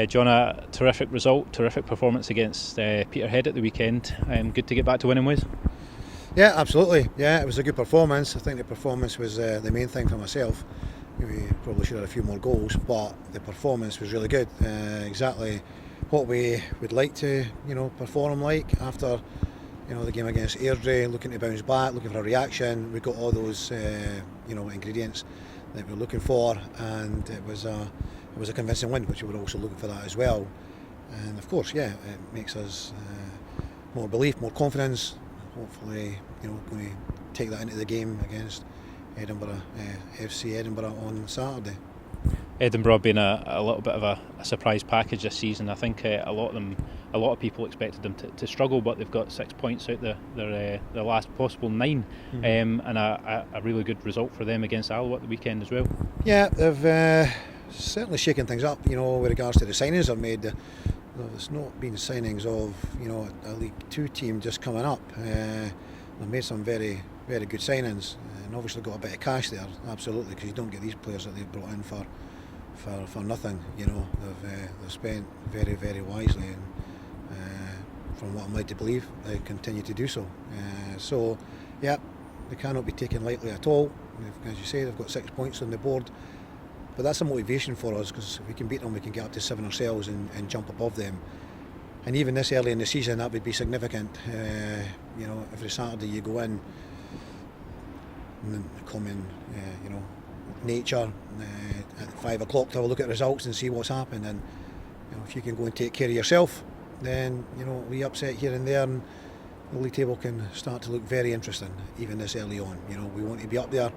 John, a terrific result, terrific performance against Peterhead at the weekend. Good to get back to winning ways. Yeah, absolutely. Yeah, it was a good performance. I think the performance was the main thing for myself. We probably should have had a few more goals, but the performance was really good. Exactly what we would like to, perform like after, the game against Airdrie, looking to bounce back, looking for a reaction. We got all those, ingredients that we were looking for, and it was a convincing win, which we were also looking for that as well. And of course, it makes us more belief, more confidence. Hopefully, going to take that into the game against Edinburgh, FC Edinburgh on Saturday. Edinburgh being a little bit of a surprise package this season. I think a lot of people expected them to struggle, but they've got 6 points out their last possible 9, and a really good result for them against Alloa at the weekend as well. Yeah, they've certainly shaken things up. With regards to the signings they've made. There's not been signings of a League 2 team just coming up. They've made some very, very good signings, and obviously got a bit of cash there, absolutely, because you don't get these players that they've brought in for nothing. They've spent very, very wisely, and from what I'm led to believe, they continue to do so. They cannot be taken lightly at all. As you say, they've got 6 points on the board. But that's a motivation for us, because if we can beat them, we can get up to 7 ourselves and jump above them. And even this early in the season, that would be significant. Every Saturday you go in, and come in, nature at 5 o'clock to have a look at results and see what's happened. And if you can go and take care of yourself, then we upset here and there, and the league table can start to look very interesting, even this early on. We want to be up there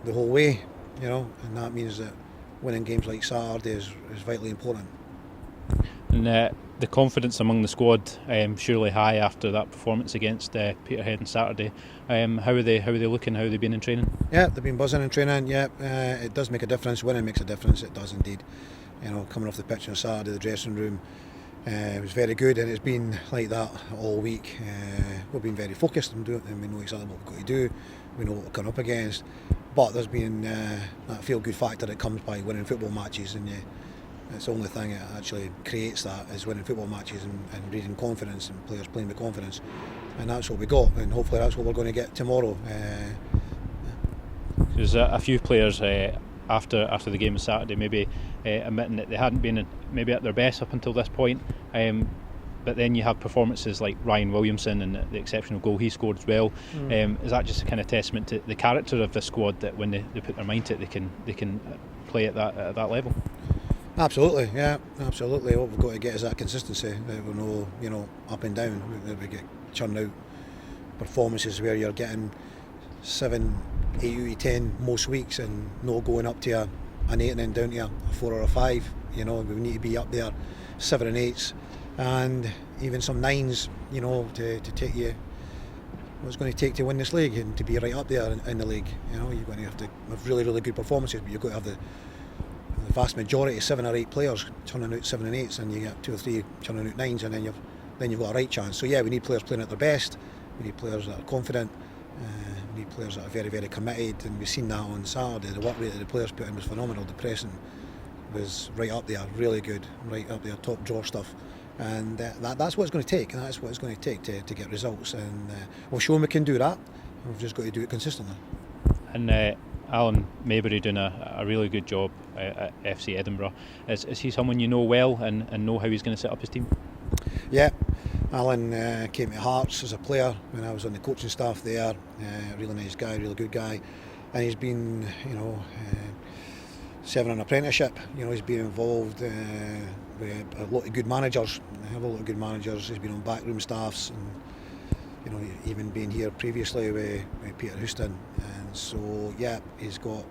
the whole way. And that means that winning games like Saturday is vitally important. And the confidence among the squad surely high after that performance against Peterhead on Saturday. How are they looking? How have they been in training? Yeah, they've been buzzing in training. Yeah, it does make a difference. Winning makes a difference. It does indeed. Coming off the pitch on Saturday, the dressing room was very good, and it's been like that all week. We've been very focused on doing it, and we know exactly what we've got to do. We know what we're coming up against. But there's been that feel-good factor that comes by winning football matches, and it's the only thing that actually creates that is winning football matches and reading confidence and players playing with confidence, and that's what we got, and hopefully that's what we're going to get tomorrow. There's a few players after the game on Saturday maybe admitting that they hadn't been maybe at their best up until this point. But then you have performances like Ryan Williamson and the exceptional goal he scored as well. Is that just a kind of testament to the character of the squad, that when they put their mind to it, they can play at that level? Absolutely, yeah, absolutely. What we've got to get is that consistency. We're no up and down. We get churn out performances where you're getting 7, 8 out of 10 most weeks, and no going up to an 8 and then down to a 4 or a 5. We need to be up there 7 and 8s. And even some 9s, to take you what it's going to take to win this league and to be right up there in the league. You're going to have to have really, really good performances, but you've got to have the vast majority, 7 or 8 players turning out 7 and 8s, and you get 2 or 3 turning out 9s, and then you've got a right chance. So we need players playing at their best. We need players that are confident. We need players that are very, very committed, and we've seen that on Saturday. The work rate that the players put in was phenomenal. The pressing was right up there, really good, right up there, top drawer stuff. And that's what it's going to take, and that's what it's going to take to get results. And we've shown we can do that. We've just got to do it consistently. And Alan Maybury doing a really good job at FC Edinburgh. Is he someone you know well and know how he's going to set up his team? Yeah, Alan came to Hearts as a player when I was on the coaching staff there. Really nice guy, really good guy, and he's been, serving an apprenticeship. He's been involved with a lot of good managers. I have a lot of good managers. He's been on backroom staffs, and even being here previously with Peter Houston. And so he's got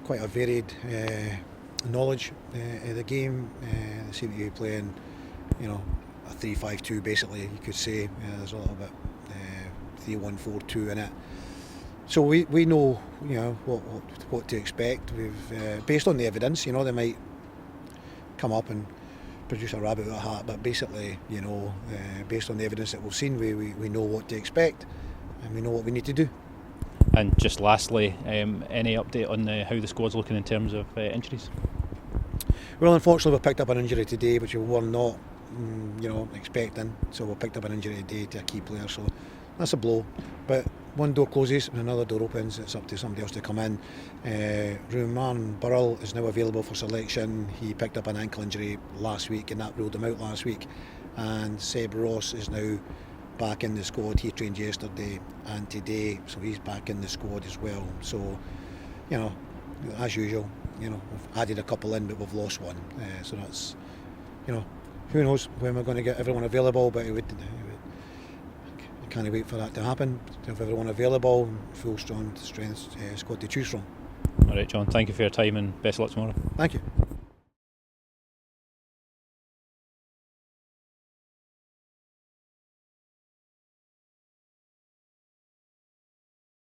quite a varied knowledge of the game. They seem to be playing, a 3-5-2 basically. You could say there's a little bit 3-1-4-2 in it. So we know, what to expect. We've based on the evidence, they might come up and produce a rabbit out of a hat, but basically, based on the evidence that we've seen, we know what to expect, and we know what we need to do. And just lastly, any update on how the squad's looking in terms of injuries? Well, unfortunately, we picked up an injury today, which we were not, expecting. So we picked up an injury today to a key player. So that's a blow. But one door closes and another door opens. It's up to somebody else to come in. Ruman Burrell is now available for selection. He picked up an ankle injury last week, and that ruled him out last week. And Seb Ross is now back in the squad. He trained yesterday and today, so he's back in the squad as well. So, as usual, we've added a couple in, but we've lost one. So that's, who knows when we're going to get everyone available, but I can't wait for that to happen. To have everyone available, full strength squad to choose from. All right, John, thank you for your time and best of luck tomorrow. Thank you.